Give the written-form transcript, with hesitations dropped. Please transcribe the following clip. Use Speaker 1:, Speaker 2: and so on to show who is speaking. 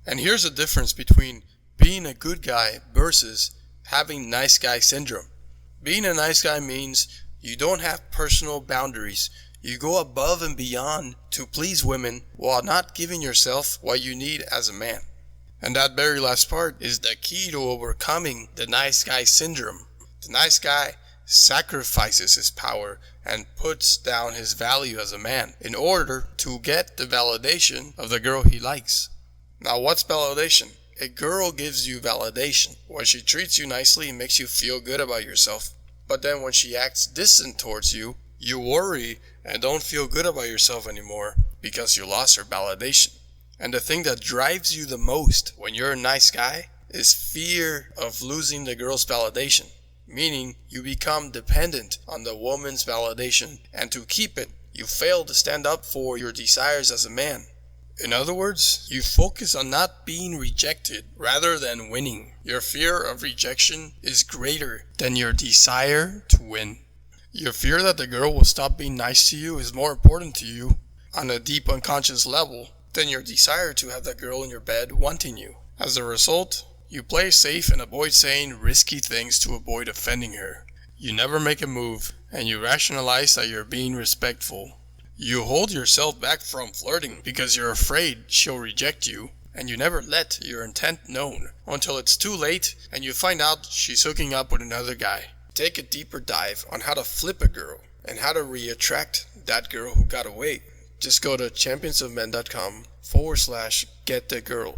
Speaker 1: And here's the difference between being a good guy versus having nice guy syndrome. Being a nice guy means you don't have personal boundaries. You go above and beyond to please women while not giving yourself what you need as a man. And that very last part is the key to overcoming the nice guy syndrome. The nice guy sacrifices his power and puts down his value as a man in order to get the validation of the girl he likes. Now, what's validation? A girl gives you validation when she treats you nicely and makes you feel good about yourself. But then when she acts distant towards you, you worry and don't feel good about yourself anymore because you lost her validation. And the thing that drives you the most when you're a nice guy is fear of losing the girl's validation. Meaning you become dependent on the woman's validation, and to keep it, you fail to stand up for your desires as a man. In other words, you focus on not being rejected rather than winning. Your fear of rejection is greater than your desire to win. Your fear that the girl will stop being nice to you is more important to you on a deep unconscious level than your desire to have that girl in your bed wanting you. As a result, you play safe and avoid saying risky things to avoid offending her. You never make a move, and you rationalize that you're being respectful. You hold yourself back from flirting because you're afraid she'll reject you, and you never let your intent known until it's too late and you find out she's hooking up with another guy. Take a deeper dive on how to flip a girl and how to re-attract that girl who got away. Just go to championsofmen.com/get the girl.